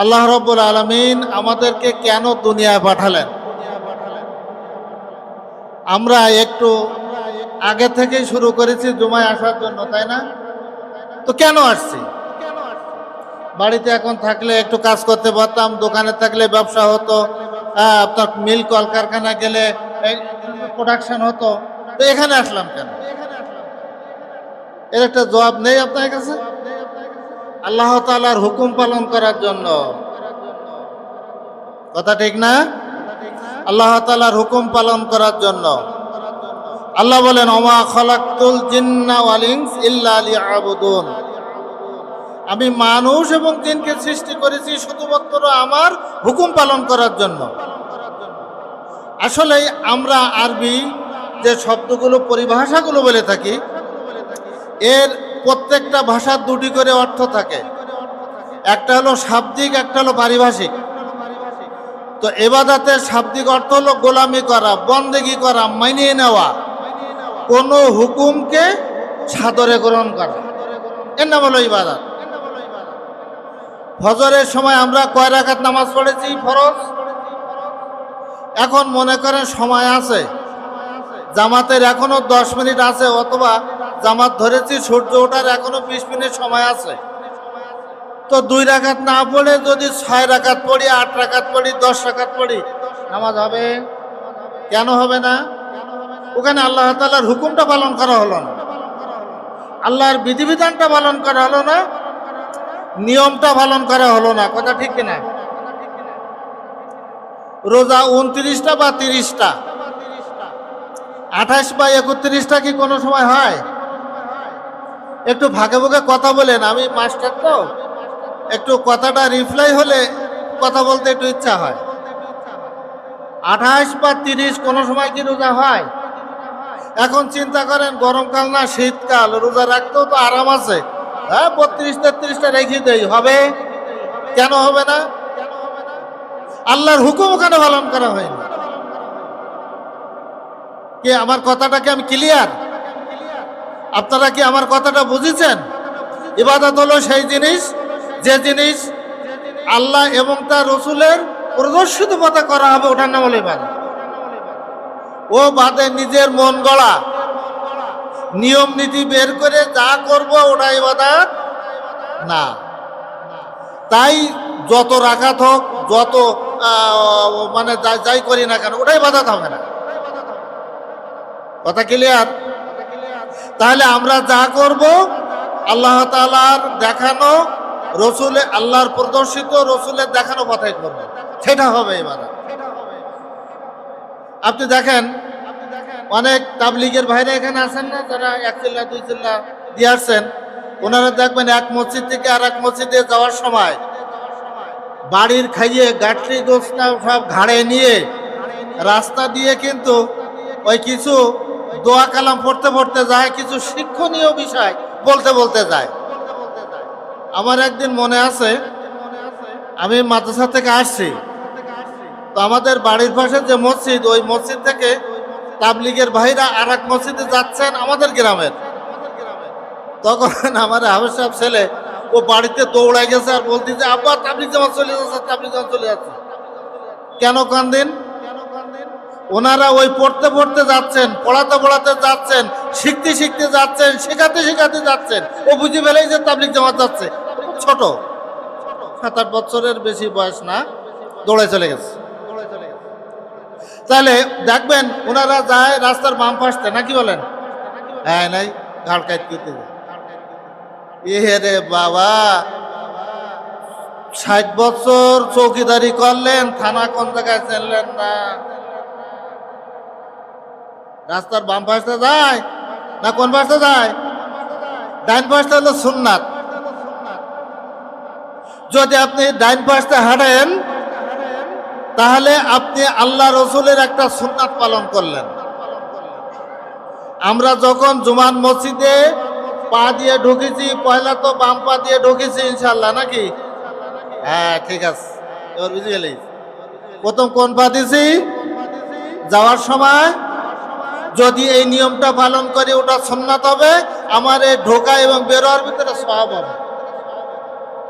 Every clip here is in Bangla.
আল্লাহ রাব্বুল আলামিন আমাদেরকে কেন দুনিয়ায় পাঠালেন? আমরা একটু আগে থেকেই শুরু করেছি জুমায় আসার জন্য, তাই না? তো কেন আসছি? বাড়িতে এখন থাকলে একটু কাজ করতে পারতাম, দোকানে থাকলে ব্যবসা হতো, আপনার মিল কলকারখানা গেলে প্রোডাকশন হতো। তো এখানে আসলাম কেন? এর একটা জবাব নেই আপনার কাছে? আল্লাহ তাআলার হুকুম পালন করার জন্য। কথা ঠিক না? আল্লাহ তাআলার হুকুম পালন করার জন্য। আল্লাহ বলেন, ওমা খালাকতুল জিন্না ওয়াল ইনস ইল্লা লিয়াবুদুন। আমি মানুষ এবং জিনকে সৃষ্টি করেছি শুধুমাত্র আমার হুকুম পালন করার জন্য। আসলে আমরা আরবি যে শব্দগুলো পরিভাষাগুলো বলে থাকি, এর প্রত্যেকটা ভাষার দুটি করে অর্থ থাকে। একটা হলো শাব্দিক, একটা হলো পারিভাষিক। তো ইবাদতের শাব্দিক অর্থ হলো গোলামি করা, বন্দেগি করা, মানিয়ে নেওয়া, কোনো হুকুমকে সাদরে গ্রহণ করা, এর নাম হলো ইবাদত। ফজরের সময় আমরা কয় রাকাত নামাজ পড়েছি ফরজ? এখন মনে করেন সময় আছে, জামাতের এখনো 10 মিনিট আছে, অথবা জামাত ধরেছি সূর্য ওঠার এখনো 20 মিনিট সময় আছে। তো 2 রাকাত না পড়ে যদি 6 রাকাত পড়ি, 8 রাকাত পড়ি, 10 রাকাত পড়ি, নামাজ হবে? কেন হবে না? ওখানে আল্লাহ তাআলার হুকুমটা পালন করা হলো না, আল্লাহর বিধিবিধানটা পালন করা হলো না, নিয়মটা পালন করা হলো না। কথা ঠিক কিনা? রোজা 29টা বা 30টা, 28 বা 31টা কি কোনো সময় হয়? একটু ভাগে ভাগে কথা বলেন, আমি মাস্টার তো, একটু কথাটা রিপ্লাই হলে কথা বলতে একটু ইচ্ছা হয়। 28 বা 30 কোনো সময় কি রোজা হয়? এখন চিন্তা করেন, গরমকাল না শীতকাল, রোজা রাখতেও তো আরাম আছে, হ্যাঁ 32-33টা রেখে দেই, হবে? কেন হবে না? আল্লাহর হুকুম ওখানে পালন করা হয়নি। কি আমার কথাটাকে আমি ক্লিয়ার? আপনারা কি আমার কথাটা বুঝেছেন? ইবাদত হলো সেই জিনিস, যে জিনিস আল্লাহ এবং তার রসুলের প্রদর্শিত পথে করা হবে, ওটার নাম হলো ইবাদত। ও বাদে নিজের মন গড়া নিয়ম নীতি বের করে যা করব ওটা ইবাদত না। তাই যত রাকাত হোক, যত মানে যাই করি না কেন, ওটাই ইবাদত হবে না। কথা ক্লিয়ার? তাহলে আমরা যা করব আল্লাহ তাআলার দেখানো, আল্লাহর প্রদর্শিত রসুলের দেখানো কথাই করব, সেটা হবে ইবাদত। আপনি দেখেন, অনেক তাবলীগের ভাইরা এখানে আছেন না, যারা 1 চিল্লা 2 চিল্লা দিয়ে আসছেন, ওনারা দেখবেন এক মসজিদ থেকে আর এক মসজিদে যাওয়ার সময় বাড়ির খাইয়ে গাঠরি গোছনা সব ঘাড়ে নিয়ে রাস্তা দিয়ে কিন্তু ওই কিছু দোয়া কালাম পড়তে পড়তে যায়, কিছু শিক্ষণীয় বিষয় বলতে বলতে যায়। আমার একদিন মনে আছে, আমি মাদ্রাসা থেকে আসছি, তো আমাদের বাড়ির পাশে যে মসজিদ, ওই মসজিদ থেকে তাবলীগের ভাইরা আর এক মসজিদে যাচ্ছেন আমাদের গ্রামের। তখন আমার হাফেজ সাহেব ছেলে ও বাড়িতে দৌড়াই গেছে আর বলতেছে, আব্বা তাবলীগ জামাত চলে যাচ্ছে, তাবলীগ জামাত চলে যাচ্ছে। কেন কান্দেন? ওনারা ওই পড়তে পড়তে যাচ্ছেন, পড়াতে পড়াতে যাচ্ছেন, শিখতে শিখতে যাচ্ছেন, শেখাতে শেখাতে যাচ্ছেন। ও বুঝে ফেলেই যে তাবলীগ জামাত যাচ্ছে। ছোট 7-8 বছরের বেশি বয়স না, দৌড়ে চলে গেছে। তাহলে দেখবেন ওনারা যায় রাস্তার বাম পাশে, নাকি বলেন? হ্যাঁ, নাই ঘাড় কাটতে যায়। রে বাবা, 60 বছর চৌকিদারি করলেন, থানা কোন জায়গায় চিনলেন না। রাস্তার বাম পাশে যায় না কোন পাশে যায়? ডাইন পাশে হলো সুন্নাত। যদি আপনি ডাইন পাশে হাঁটেন, তাহলে আপনি আল্লাহ রসুলের একটা সুন্নাত পালন করলেন। আমরা যখন জুমান মসজিদে পা দিয়ে ঢুকেছি, পয়লা তো বাম পা দিয়ে ঢুকেছি ইনশাল্লাহ, নাকি? হ্যাঁ, ঠিক আছে, এবার বুঝে গেলি। প্রথম কোন পা দিছি? যাওয়ার সময় যদি এই নিয়মটা পালন করি, ওটা সুন্নাত হবে, আমার এই ঢোকা এবং বেরোয়ার ভিতরে সওয়াব হবে।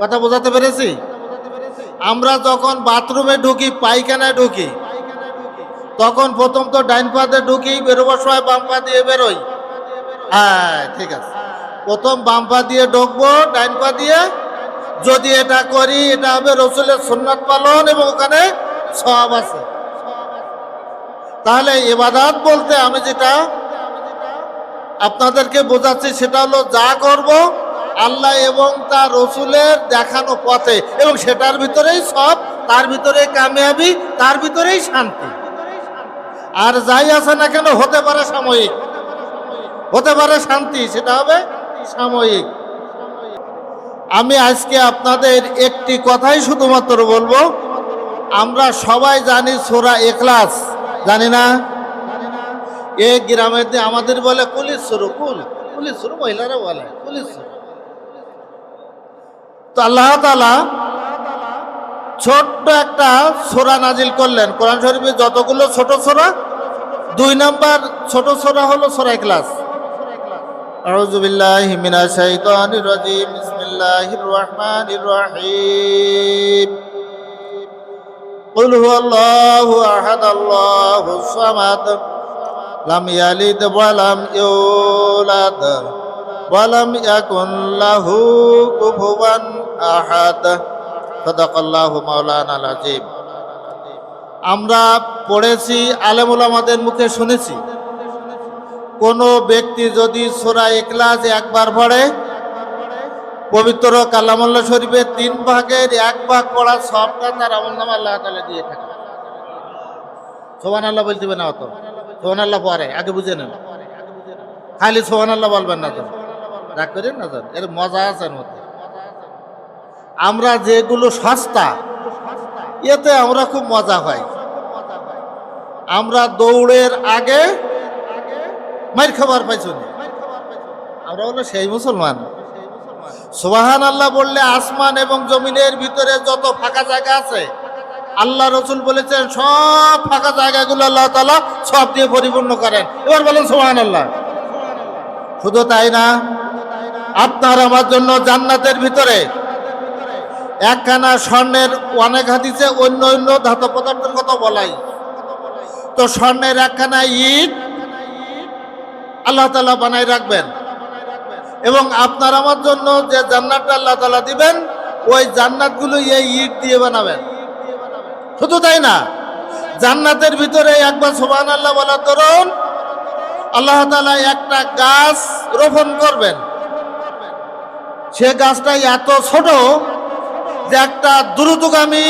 কথা বোঝাতে পেরেছি? আমরা যখন বাথরুমে ঢুকি, পায়খানায় ঢুকি, তখন প্রথম তো ডাইন পা দিয়ে ঢুকি, বেরোবার সময় বাম পা দিয়ে বেরোই। হ্যাঁ ঠিক আছে, প্রথম বাম পা দিয়ে ঢুকবো, ডাইন পা দিয়ে। যদি এটা করি, এটা হবে রসুলের সুন্নাত পালন এবং ওখানে সওয়াব আছে। তাহলে ইবাদত বলতে আমি যেটা আপনাদেরকে বোঝাচ্ছি সেটা হলো, যা করব আল্লাহ এবং তার রসুলের দেখানো পথে, এবং সেটার ভিতরেই সব, তার ভিতরেই কামিয়াবি, তার ভিতরেই শান্তি। আর যাই আছে না কেন, হতে পারে সাময়িক, হতে পারে শান্তি, সেটা হবে সাময়িক। আমি আজকে আপনাদের একটি কথাই শুধুমাত্র বলবো, আমরা সবাই জানি সূরা ইখলাস, জানি না? এই গ্রামের আমাদের বলে কুলিস শুরু, কুলিস শুরু, মহিলারা বলে কুলিস শুরু। তো আল্লাহ তাআলা ছোট্ট একটা সূরা নাজিল করলেন। কোরআন শরীফে যতগুলো ছোট সূরা, 2 নম্বর ছোট সূরা হলো সূরা ইখলাস। আউযু বিল্লাহি মিনাশ শাইতানির রাজীম, বিসমিল্লাহির রহমানির রহিম। কুল হুয়াল্লাহু আহাদ, আল্লাহুস সামাদ, লাম ইয়ালিদ ওয়া লাম ইউলাদ ওয়া লাম ইয়াকুন লাহু কুফুওয়ান আহাদ। সাদাকাল্লাহু মাওলানাল আযীম। আমরা পড়েছি, আলেম ওলামাদের মুখে শুনেছি, কোন ব্যক্তি যদি সূরা ইখলাস একবার পড়ে, পবিত্র কালামুল্লাহ শরীফের 3 ভাগের 1 ভাগ পড়া সবটা তার আমলনামা আল্লাহ তাআলা দিয়ে থাকে। সুবহানাল্লাহ বলতে হবে না, অত সুবহানাল্লাহ পরে আগে বুঝে নেন, খালি সুবহানাল্লাহ বলবেন না, তো রাগ করেন না, এর মজা আছে মধ্যে। আমরা যেগুলো সস্তা, এতে আমরা খুব মজা হয়। আমরা দৌড়ের আগে মাইর খাবার পাইছি, আমরা হলো সেই মুসলমান। সুবহানাল্লাহ বললে আসমান এবং জমিনের ভিতরে যত ফাঁকা জায়গা আছে, আল্লাহ রসুল বলেছেন সব ফাঁকা জায়গাগুলো আল্লাহ তাআলা সব দিয়ে পরিপূর্ণ করেন। এবার বলেন সুবহানাল্লাহ। শুধু তাই না, আপনার আমার জন্য জান্নাতের ভিতরে একখানা স্বর্ণের, অনেক হাদিসে অন্য অন্য ধাতব পদার্থের কথা বলাই, তো স্বর্ণের একখানা ইট আল্লাহ তাআলা বানাই রাখবেন, এবং আপনার আমার জন্য যে জান্নাতটা আল্লাহ তাআলা দিবেন, ওই জান্নাতগুলো এই ইট দিয়ে বানাবেন। শুধু তাই না, জান্নাতের ভিতরে একবার সুবহানাল্লাহ বলার দরুন আল্লাহ তাআলা একটা গাছ রোপণ করবেন। সে গাছটা এত ছোট যে একটা দ্রুতগামী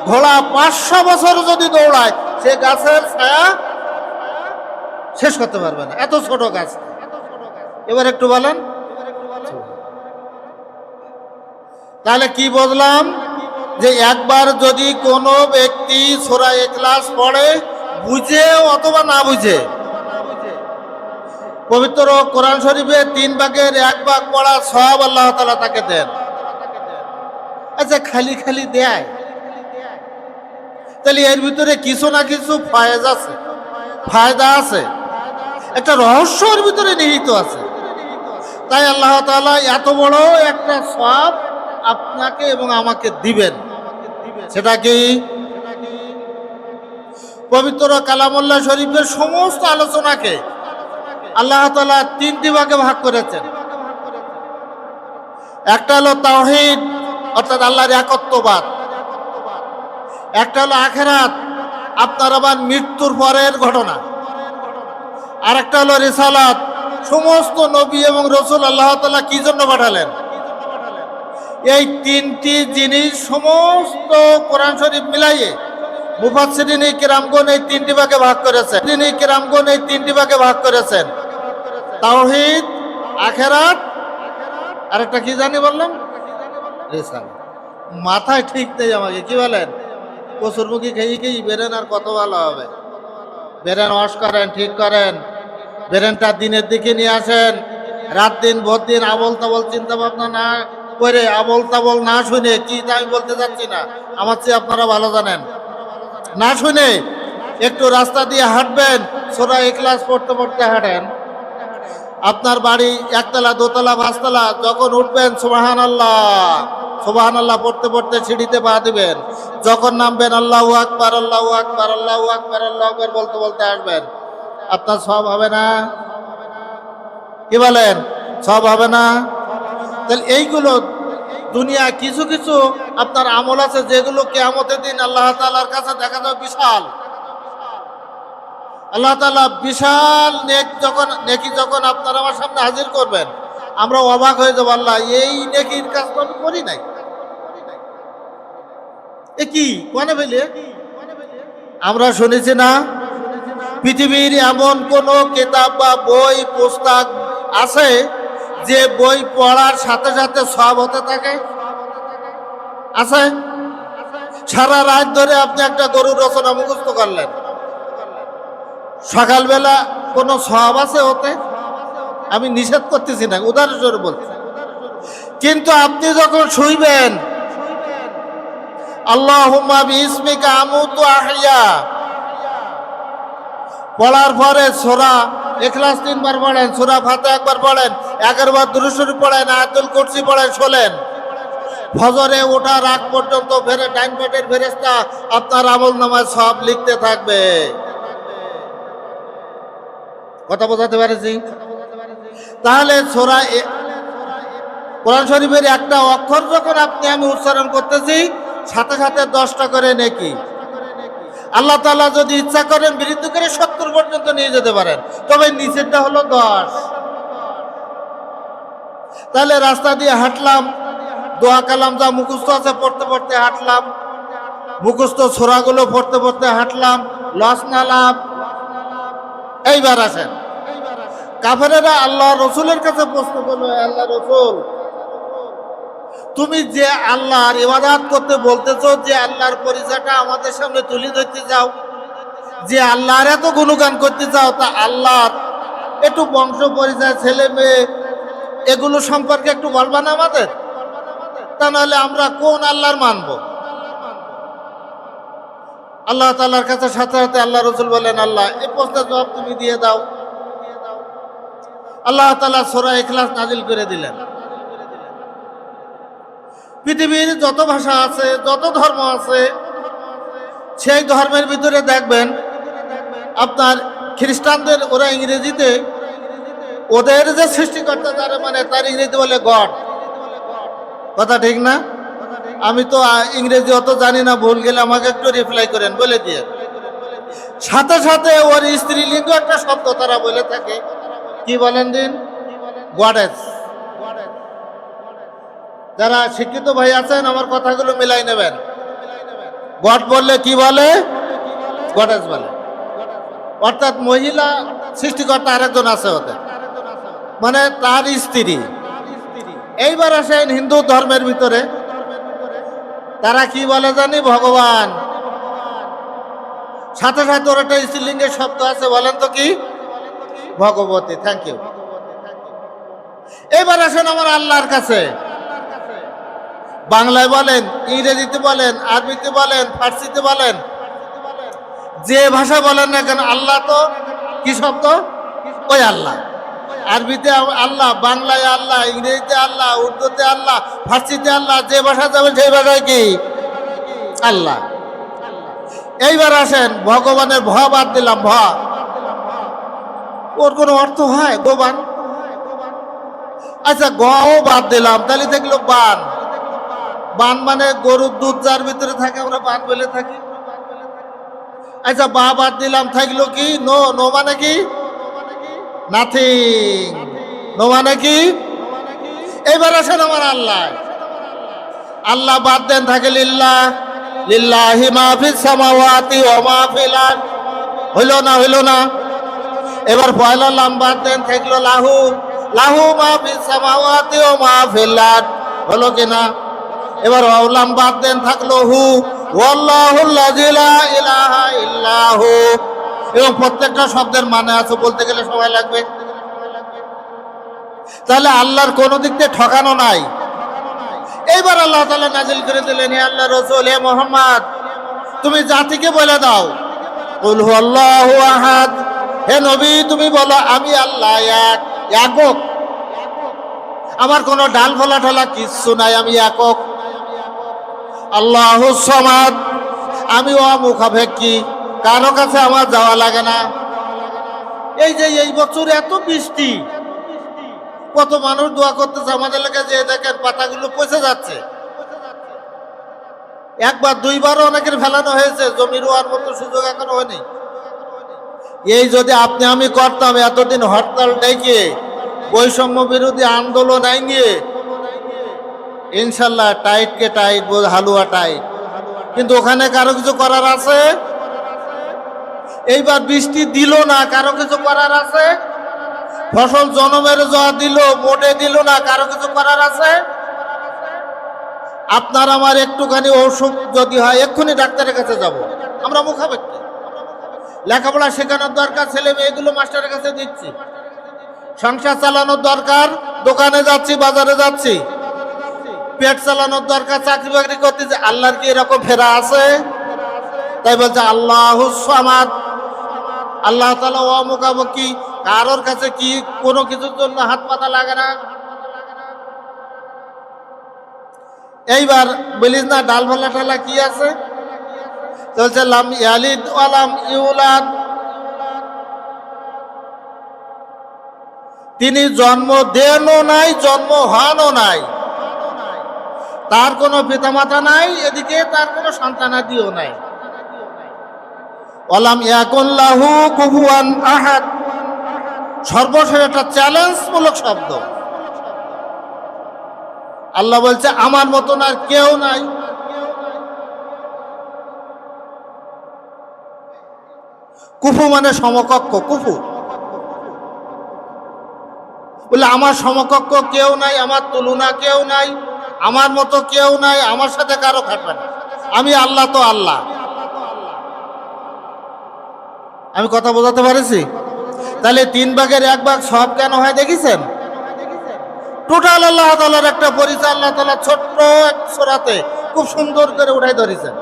ঘোড়া 500 বছর যদি দৌড়ায়, সে গাছের ছায়া শেষ করতে পারবে না, এত ছোট গাছ। এবার একটু বলেন, তাহলে কি বুঝলাম? যে একবার যদি কোনো ব্যক্তি সূরা ইখলাস পড়ে, বুঝে অথবা না বুঝে, পবিত্র কোরআন শরীফে 3 ভাগের 1 ভাগ পড়া সওয়াব আল্লাহ তাআলা তাকে দেন। আচ্ছা, খালি খালি দেয়, তাহলে এর ভিতরে কিছু না কিছু ফায়দা আছে, একটা রহস্যের ভিতরে নিহিত আছে। তাই আল্লাহ তাআলা এত বড় একটা সওয়াব আপনাকে এবং আমাকে দিবেন। সেটা কি? পবিত্র কালামুল্লাহ শরীফের সমস্ত আলোচনাকে আল্লাহ তাআলা 3টি ভাগে ভাগ করেছেন। একটা হলো তাওহীদ, অর্থাৎ আল্লাহর একত্ববাদ। একটা হলো আখিরাত, আপনার আবার মৃত্যুর পরের ঘটনা। আর একটা হলো রিসালাত, সমস্ত নবী এবং রাসূল আল্লাহ তাআলা কি জন্য পাঠালেন। এই 3টি জিনিস সমস্ত কোরআন শরীফ মিলাইয়ে মুফাসসিরিন কিরামগণ এই 3টি ভাগে ভাগ করেছেন। তাওহীদ, আখিরাত, আর একটা কি জানি বললাম, রিসালাত। মাথায় ঠিক নেই আমাকে, কি বলেন? কচুরমুখী খেয়ে বেরেন আর কত ভালো হবে। বেরেন ওয়াশ করেন, ঠিক করেন, বেরেনটা দিনের দিকে নিয়ে আসেন। রাত দিন ভোর দিন আবল তাবল চিন্তা ভাবনা না করে, আবল তাবল না শুনে, কি আমি বলতে চাচ্ছি না, আমার চেয়ে আপনারা ভালো জানেন, না শুনে একটু রাস্তা দিয়ে হাঁটবেন, সূরা ইখলাস পড়তে পড়তে হাঁটেন। আপনার বাড়ি 1 তলা 2 তলা 5 তলা, যখন উঠবেন সুবহানাল্লাহ সুবহানাল্লাহ পড়তে পড়তে সিঁড়িতে পা দিবেন। যখন নামবেন আল্লাহু আকবার, আল্লাহু আকবার, আল্লাহু আকবার, আল্লাহু আকবার বলতে বলতে আসবেন। আপনার সওয়াব হবে না? কি বলেন? সওয়াব হবে না? তাহলে এইগুলো দুনিয়া কিছু কিছু আপনার আমল আছে যেগুলো কিয়ামতের দিন আল্লাহ তাআলার কাছে দেখা যাবে বিশাল। আল্লাহ তাআলা বিশাল নেকি যখন আপনার আমার সামনে হাজির করবেন, আমরা অবাক হয়ে যাবো, আল্লাহ এই নেকির কাজ তো আমি করি নাই, এ কি কোনে ফেলে। আমরা শুনেছি না পৃথিবীর এমন কোন কিতাব বা বই পুস্তক আছে যে বই পড়ার সাথে সাথে সওয়াব হতে থাকে? আছে? সারা রাত ধরে আপনি একটা গরুর রচনা মুখস্থ করলেন, সকালবেলা কোনো সওয়াব আছে ওতে? আমি নিষেধ করতেছি না, উদাহরণস্বরূপ বলছি। কিন্তু আপনি যখন শুইবেন আল্লাহুম্মা বিইসমিকা আমুতু আহইয়া পড়ার পরে সূরা ইখলাস 3 বার পড়েন, সূরা ফাতিহা একবার পড়েন, 11 বার দুরূদ শরীফ পড়েন, আয়াতুল কুরসি পড়েন, শোলেন। ফজরে ওঠার আগ পর্যন্ত ডাইন পেটের ফেরেশতা আপনার আমলনামায় সওয়াব লিখতে থাকবে। কথা বোঝাতে পেরেছি? তাহলে সূরা কোরআন শরীফের একটা অক্ষর যখন আপনি আমি উচ্চারণ করতেছি সাথে সাথে 10টা করে নেকি। আল্লাহ তাআলা যদি ইচ্ছা করেন বৃদ্ধি করে 70 পর্যন্ত নিয়ে যেতে পারেন, তবে নিচেরটা হলো 10। তাহলে রাস্তা দিয়ে হাঁটলাম, দোয়া কালাম যা মুখস্থ আছে পড়তে পড়তে হাঁটলাম, মুখস্থ সূরাগুলো পড়তে পড়তে হাঁটলাম, লস না লাভ? এইবার আসেন, কাফেরেরা আল্লাহ রসুলের কাছে প্রশ্ন করলো, আল্লাহ রসুল তুমি যে আল্লাহর ইবাদত করতে বলতেছো, যে আল্লাহর পরিচয়টা আমাদের সামনে তুলে ধরতে চাও, যে আল্লাহর এত গুণগান করতে চাও, তা আল্লাহর একটু বংশ পরিচয়, ছেলে মেয়ে এগুলো সম্পর্কে একটু বলবা না আমাদের? তা নাহলে আমরা কোন আল্লাহর মানব? আল্লাহ তাআলার কাছে সাথে সাথে আল্লাহ রসুল বলেন, আল্লাহ এই প্রশ্নের জবাব তুমি দিয়ে দাও। আল্লাহ তাআলা সূরা ইখলাস নাজিল করে দিলেন। পৃথিবীর যত ভাষা আছে, যত ধর্ম আছে, সেই ধর্মের ভিতরে দেখবেন আপনার খ্রিস্টানদের, ওরা ইংরেজিতে ওদের যে সৃষ্টিকর্তা যারা মানে তার ইংরেজি বলে গড। কথা ঠিক না? আমি তো ইংরেজি অত জানি না, ভুল গেলে আমাকে একটু রিপ্লাই করেন, বলে দিয়ে। সাথে সাথে ওর স্ত্রীলিঙ্গ একটা শব্দ তারা বলে থাকে, কি বলেন দিন? গডেস। যারা শিক্ষিত ভাই আছেন আমার কথাগুলো মিলাই নেবেন। গড বললে কি বলে? গডেস বলে। অর্থাৎ মহিলা সৃষ্টিকর্তা আরেকজন আছে ওদের, মানে তার স্ত্রী। এইবার আসেন হিন্দু ধর্মের ভিতরে, তারা কি বলে জানি? ভগবান। সাথে সাথে ওর একটা স্ত্রীলিঙ্গের শব্দ আছে, বলেন তো কি? ভগবতী। Thank you. এবার আসেন আমার আল্লাহর কাছে, বাংলায় বলেন, ইংরেজিতে বলেন, আরবিতে বলেন, ফার্সিতে বলেন, যে ভাষা বলেন না কেন, আল্লাহ তো কি শব্দ? ওই আল্লাহ। আরবিতে আল্লাহ, বাংলায় আল্লাহ, ইংরেজিতে আল্লাহ, উর্দুতে আল্লাহ, ফার্সিতে আল্লাহ, যে ভাষা যাবেন সেই ভাষায় কি? আল্লাহ। এইবার আসেন ভগবানের ভ বাদ দিলাম, ভ, ওর কোনো অর্থ হয়? গোবান। আচ্ছা গও বাদ দিলাম, তাহলে দেখলো বান। বান মানে গরুর দুধ যার ভিতরে থাকে আমরা বান বলে থাকি। আচ্ছা বা বাদ দিলাম, থাকলো কি? নো। নো মানে কি? নাথিং। নো মানে কি? এইবার আসেন আমার আল্লাহ, আল্লাহ বাদ দেন, থাকে লিল্লাহ। লিল্লাহি মা ফিস সামাওয়াতি ওয়া মা ফিল আরদ। হইল না? হইল না? এবার পয়লা লাম বাদ দেন, থাকলো লাহু। লাহু মা ফিস সামাওয়াতি ওয়া মা ফিল আরদ। হলো কিনা? এবার ওয়ালাম বাদ দেন, থাকলো হু। ওয়াল্লাহুল্লাযী লা ইলাহা ইল্লাহু। এবং প্রত্যেকটা শব্দের মানে আছে, বলতে গেলে সময় লাগবে। তাহলে আল্লাহর কোন দিক থেকে ঠকানো নাই। এইবার আল্লাহ তাআলা নাজিল করে দিলেন, হে আল্লাহ রাসূল, হে মুহাম্মদ, তুমি জাতিকে বলে দাও, কুল হুয়াল্লাহু আহাদ। হে নবী তুমি বলো, আমি আল্লাহ এক, একক। আমার কোনো ডাল ফলা ঠলা কিচ্ছু নাই, আমি একক। আল্লাহুস সামাদ, আমি অমুখাপেক্ষী, কারো কাছে আমার যাওয়া লাগে না। এই যে এই বছর এত বৃষ্টি, কত মানুষ দোয়া করতেছে আমাদের এলাকায়, যে দেখেন পাতাগুলো পচে যাচ্ছে। একবার দুইবারও অনেকের ফেলানো হয়েছে, জমি রোয়ার মতো সুযোগ এখনো হয়নি। এই যদি আপনি আমি করতাম এতদিন হরতাল ডেকে বৈষম্য বিরোধী আন্দোলন নিয়ে, ইনশাল্লাহ টাইটকে টাইট, হালুয়া টাইট, কিন্তু ওখানে কারো কিছু করার আছে? এইবার বৃষ্টি দিল না, কারো কিছু করার আছে? ফসল জনমের যা দিল, মোটে দিল না, কারো কিছু করার আছে? আপনার আমার একটুখানি অসুখ যদি হয় এক্ষুনি ডাক্তারের কাছে যাব, আমরা মুখাপেক্ষী। লেখাপড়া শেখানোর দরকার, ছেলে মেয়েগুলো মাস্টারের কাছে দিচ্ছি। সংসার চালানোর দরকার, দোকানে যাচ্ছি, বাজারে যাচ্ছি। পেট চালানোর দরকার, চাকরি বাকরি করতেছি। আল্লাহর কি এরকম ফেরা আছে? তাই বলছে আল্লাহুস সামাদ, আল্লাহ তাআলা অমুখাপেক্ষী, কারোর কাছে কি কোনো কিছুর জন্য হাত পাতা লাগে না। এইবার বলিস না ডাল ভালা টালা কি আছে, চলছে লাম ইয়ালিদ ওয়ালাম ইউলাদ, তিনি জন্ম দেনও নাই, জন্ম হনও নাই, তার কোনো পিতামাতা নাই, এদিকে তার কোনো সন্তানাদিও নাই। ওয়ালাম ইয়াকুন লাহু কুফুয়ান আহাদ, সর্বশেষ একটা চ্যালেঞ্জমূলক শব্দ। আল্লাহ বলছে আমার মতন আর কেউ নাই। কুফু মানে সমকক্ষ, কুফু বলে আমার সমকক্ষ কেউ নাই, আমার তুলনা কেউ নাই, আমার মতো কেউ নাই, আমার সাথে কারো খাটবে না, আমি আল্লাহ তো আল্লাহ। আমি কথা বোঝাতে পারছি? তাহলে 3 ভাগের 1 ভাগ সব কেন হয় দেখেছেন? টোটাল আল্লাহ তাআলার একটা পরিচয় আল্লাহ তাআলা ছোট্ট এক সূরাতে খুব সুন্দর করে উঠাই ধরেছেন।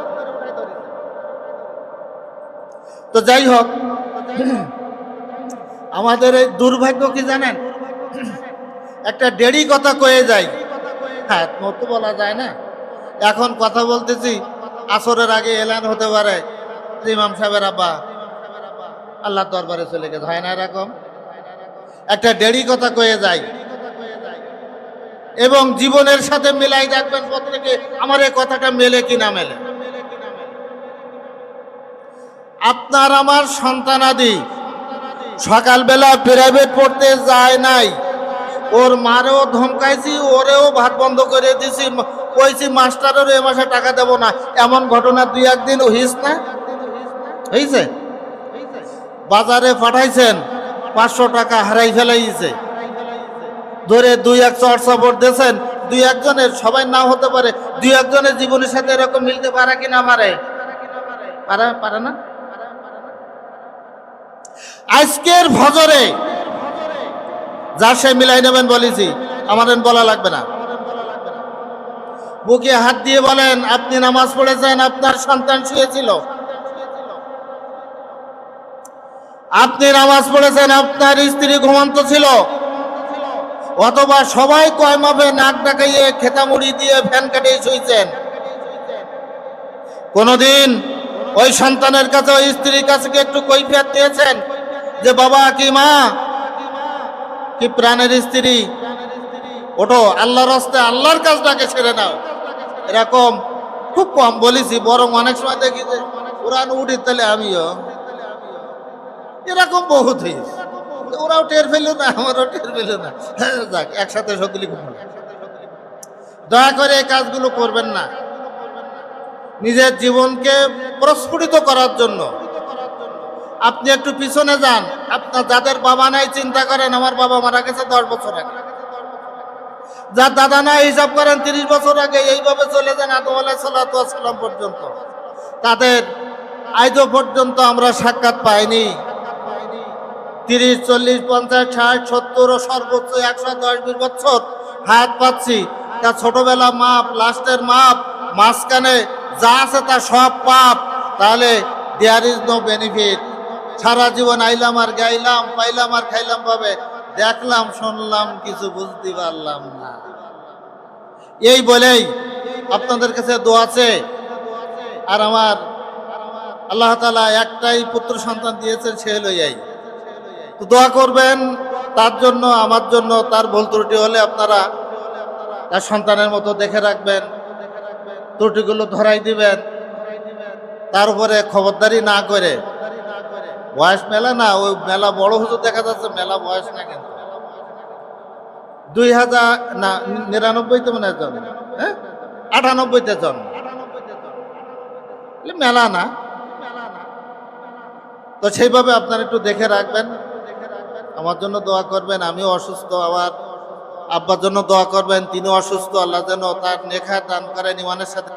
তো যাই হোক, আমাদের এই দুর্ভাগ্য কি জানেন, একটা দেরি কথা কয়ে যাই, হ্যাঁ মতো বলা যায় না। এখন কথা বলতেছি, আসরের আগে এলান হতে পারে ইমাম সাহেবের আব্বা আল্লাহ দরবারে চলে গেছে, হয় না এরকম? একটা দেরি কথা কয়ে যায়, এবং জীবনের সাথে মিলাই দেখবেন প্রত্যেকে আমার এই কথাটা মেলে কি না মেলে। আপনার আমার সন্তানাদি সকালবেলা প্রাইভেট পড়তে যায় নাই, ওর মারেও ধমকাইছি, ওরেও ভাত বন্ধ করে দিছি, কইছি মাস্টারেরও এ মাসে টাকা দেব না, এমন ঘটনা 2-1 দিন হইস না হয়েছে? বাজারে পাঠাইছেন, 500 টাকা হারাই ফেলাইছে, ধরে 2-1 চর সাপোর্ট দিয়েছেন, 2-1 জনের, সবাই না হতে পারে, 2-1 জনের জীবনের সাথে এরকম মিলতে পারে কি না পারে? পারে না। আজকের ফজরে যার সে মিলাই নেবেন বলেছি, আমাদের বলা লাগবে না। বুকে হাত দিয়ে বলেন আপনি নামাজ পড়েছেন, আপনার সন্তান শুয়েছিল, আপনি নামাজ পড়েছেন, আপনার স্ত্রী ঘুমন্ত ছিল, অথবা সবাই কয় মাপে নাক ডাকাইয়ে খেতামুড়ি দিয়ে ফ্যান কাটিয়ে শুয়েছেন। কোনদিন ওই সন্তানের কাছে, ওই স্ত্রীর কাছে একটু কৈফিয়ত দিয়েছেন যে বাবা কি মা কি প্রাণের স্ত্রী, ওঠো আল্লাহর রাস্তায় আল্লাহর কাজটাকে ছেড়ে নাও? এরকম খুব কম বলেছি, বরং অনেক সময় দেখি যে কোরআন উঠি তাহলে আমিও এরকম বহুত হয়েছে, ওরাও টের পেল না, আমারও টের পেল না, যাক একসাথে সকলি ঘুমাল। দয়া করে এই কাজগুলো করবেন না। নিজের জীবনকে প্রস্ফুটিত করার জন্য আপনি একটু পিছনে যান। আপনার যাদের বাবা নাই চিন্তা করেন, আমার বাবা মারা গেছে 10 বছর আগে, যার দাদা নাই হিসাব করেন 30 বছর আগে। এইভাবে চলে যান আদম আলাইহিস সালাতু ওয়াস সালাম পর্যন্ত, তাদের আজও পর্যন্ত আমরা সাক্ষাৎ পাইনি। 30, 40, 50, 60, 70 ও সর্বোচ্চ 110-20 বছর হায়াত পাচ্ছি। তা ছোটবেলা মাপ, লাস্টের মাপ, মাঝখানে যা আছে তা সব পাপ। তাহলে দেয়ার ইজ নো বেনিফিট। সারা জীবন আইলাম আর গাইলাম, পাইলাম আর খাইলাম ভাবে, দেখলাম শুনলাম কিছু বুঝতে পারলাম না। এই বলেই আপনাদের কাছে দোয়া আছে। আর আমার আল্লাহ তাআলা একটাই পুত্র সন্তান দিয়েছেন, সে লইয়াই তো দোয়া করবেন তার জন্য, আমার জন্য। তার ভুল ত্রুটি হলে আপনারা তার সন্তানের মতো দেখে রাখবেন, ত্রুটিগুলো ধরাই দিবেন, তার উপরে খবরদারি না করে। বয়স মেলা না, ওই মেলা বড় হুজুর দেখা যাচ্ছে, মেলা বয়স না কিন্তু 2000 না 99-তে মনে হয় জন্ম, হ্যাঁ 98-তে জন্ম, মেলা না। তো সেইভাবে আপনারা একটু দেখে রাখবেন, আমার জন্য দোয়া করবেন। আমিও অসুস্থ, আমার আব্বার জন্য দোয়া করবেন, তিনিও অসুস্থ। আল্লাহ যেন তার নেক হায়াত দান করেন, ইমানের সাথে।